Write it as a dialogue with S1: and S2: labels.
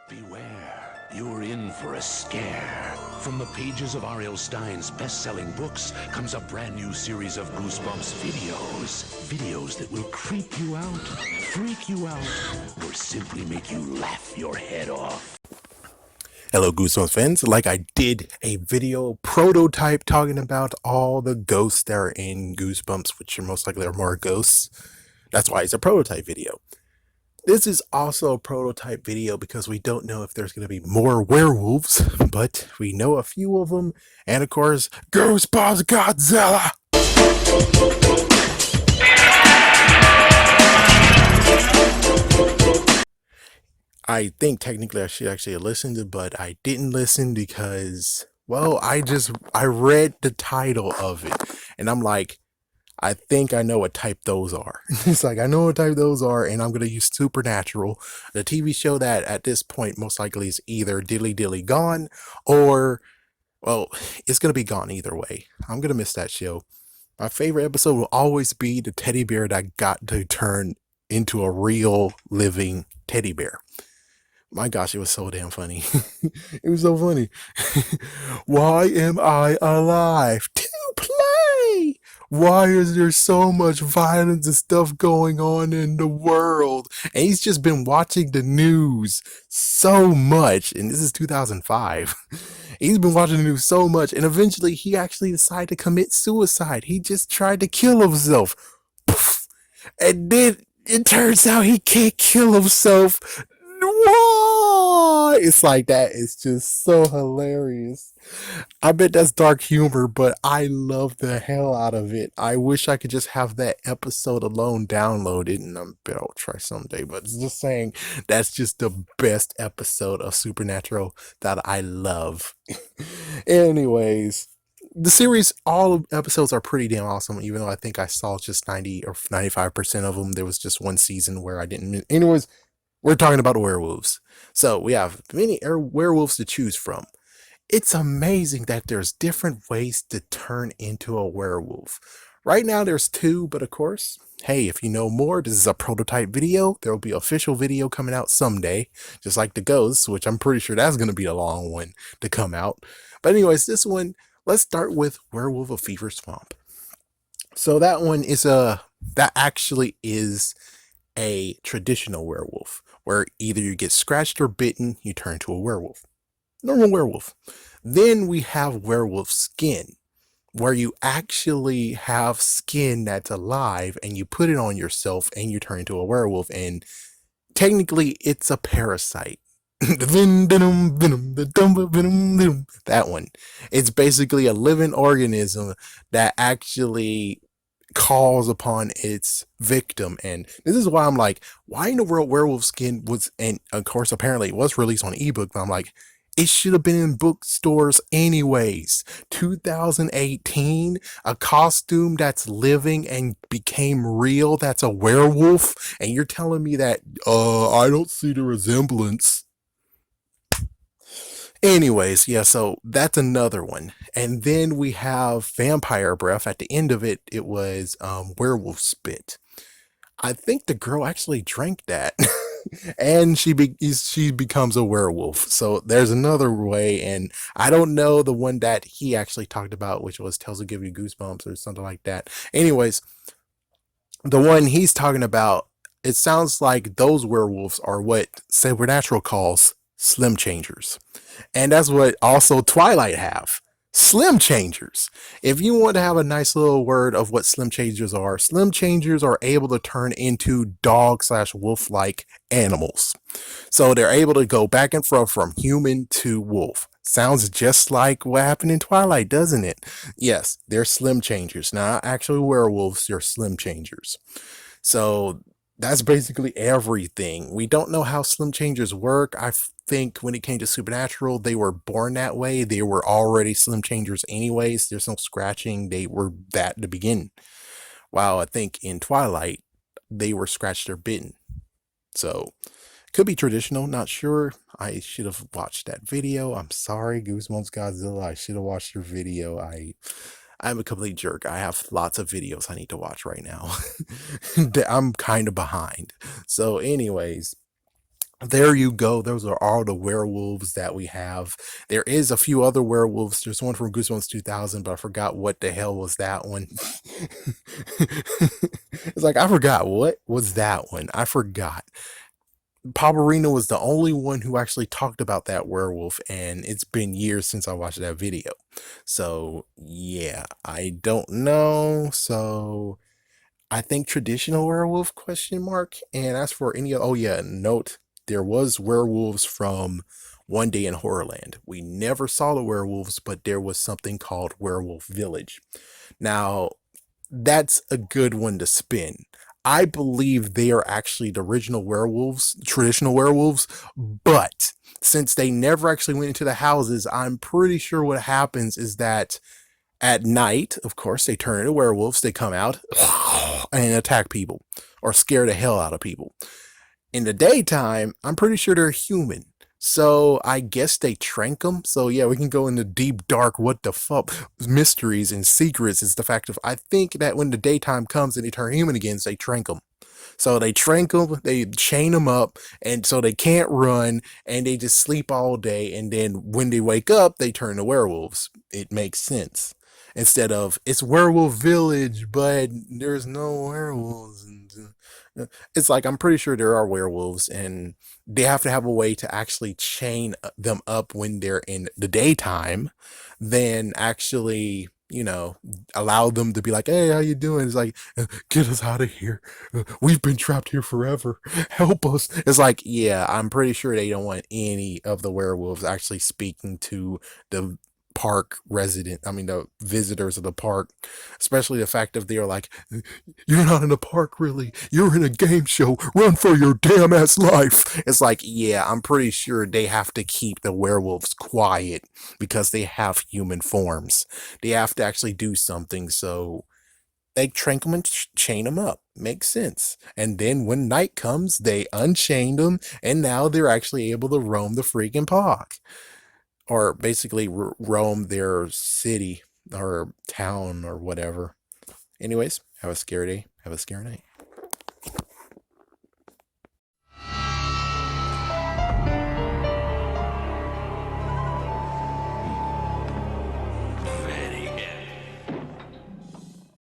S1: Beware, you're in for a scare. From the pages of R.L. Stine's best-selling books comes a brand new series of Goosebumps videos. Videos that will creep you out, freak you out, or simply make you laugh your head off.
S2: Hello Goosebumps fans, like I did a video prototype talking about all the ghosts that are in Goosebumps, which are most likely are more ghosts. That's why it's a prototype video. This is also a prototype video because we don't know if there's going to be more werewolves, but we know a few of them, and of course, Goosebumps Godzilla! I think technically I should actually have listened, but I didn't listen because, well, I read the title of it, and I'm like, I think I know what type those are. It's like, I know what type those are, and I'm going to use Supernatural, the TV show that at this point most likely is either dilly dilly gone, or, well, it's going to be gone either way. I'm going to miss that show. My favorite episode will always be the teddy bear that got to turn into a real living teddy bear. My gosh, it was so damn funny. It was so funny. Why am I alive? To play! Why is there so much violence and stuff going on in the world? And he's just been watching the news so much. And this is 2005. He's been watching the news so much. And eventually he actually decided to commit suicide. He just tried to kill himself. And then it turns out he can't kill himself. Whoa! It's like that. It's just so hilarious. I bet that's dark humor, but I love the hell out of it. I wish I could just have that episode alone downloaded, and I bet I'll try someday. But just saying, that's just the best episode of Supernatural that I love. Anyways, the series, all episodes are pretty damn awesome, even though I think I saw just 90 or 95% of them. There was just one season where I didn't. Anyways, we're talking about werewolves. So we have many werewolves to choose from. It's amazing that there's different ways to turn into a werewolf. Right now there's two, but of course, hey, if you know more, this is a prototype video. There will be an official video coming out someday, just like the ghosts, which I'm pretty sure that's going to be a long one to come out. But anyways, this one, let's start with Werewolf of Fever Swamp. So that one is that actually is a traditional werewolf, where either you get scratched or bitten, you turn to a werewolf. Normal werewolf. Then we have Werewolf Skin, where you actually have skin that's alive and you put it on yourself and you turn into a werewolf, and technically it's a parasite. That one. It's basically a living organism that actually calls upon its victim. And this is why I'm like, why in the world Werewolf Skin was, and of course apparently it was released on ebook, but I'm like, it should have been in bookstores anyways. 2018, a costume that's living and became real, that's a werewolf, and you're telling me that I don't see the resemblance. Anyways, yeah, so that's another one. And then we have Vampire Breath. At the end of it, it was Werewolf Spit. I think the girl actually drank that. And she becomes a werewolf. So there's another way, and I don't know the one that he actually talked about, which was Tales Will Give You Goosebumps or something like that. Anyways, the one he's talking about, it sounds like those werewolves are what Supernatural calls Slim Changers. And that's what also Twilight have. Slim Changers. If you want to have a nice little word of what Slim Changers are able to turn into dog / wolf-like animals. So they're able to go back and forth from human to wolf. Sounds just like what happened in Twilight, doesn't it? Yes, they're Slim Changers. Not actually werewolves, they're Slim Changers. So that's basically everything. We don't know how Slim Changers work. I think when it came to Supernatural, they were born that way. They were already Slim Changers anyways. There's no scratching. They were that to begin. While I think in Twilight, they were scratched or bitten. So, could be traditional, not sure. I should have watched that video. I'm sorry, Goosebumps Godzilla. I should have watched your video. I'm a complete jerk. I have lots of videos I need to watch right now. I'm kind of behind. So anyways, There you go. Those are all the werewolves that we have. There is a few other werewolves. There's one from Goosebumps 2000, but I forgot what the hell was that one. It's like, I forgot what was that one. I forgot. Paparino was the only one who actually talked about that werewolf, and it's been years since I watched that video. So yeah, I don't know. So I think traditional werewolf question mark. And as for any, oh yeah, note there was werewolves from One Day in Horrorland. We never saw the werewolves, but there was something called Werewolf Village. Now that's a good one to spin. I believe they are actually the original werewolves, traditional werewolves, but since they never actually went into the houses, I'm pretty sure what happens is that at night, of course, they turn into werewolves. They come out and attack people or scare the hell out of people. In the daytime, I'm pretty sure they're human. So I guess they trank them. So yeah, we can go into deep, dark, what the fuck mysteries and secrets. Is the fact of I think that when the daytime comes and they turn human again, they trank them. So they trank them, they chain them up, and so they can't run, and they just sleep all day. And then when they wake up, they turn to werewolves. It makes sense. Instead of it's Werewolf Village, but there's no werewolves. It's like I'm pretty sure there are werewolves, and they have to have a way to actually chain them up when they're in the daytime, then actually, allow them to be like, hey, how you doing? It's like, get us out of here. We've been trapped here forever. Help us. It's like, yeah, I'm pretty sure they don't want any of the werewolves actually speaking to the park resident, I mean the visitors of the park, especially the fact that they're like, you're not in a park, really, you're in a game show, run for your damn ass life. It's like, yeah, I'm pretty sure they have to keep the werewolves quiet because they have human forms. They have to actually do something, so they trank them and chain them up. Makes sense. And then when night comes, they unchained them, and now they're actually able to roam the freaking park, or basically roam their city or town or whatever. Anyways, have a scary day. Have a scary night.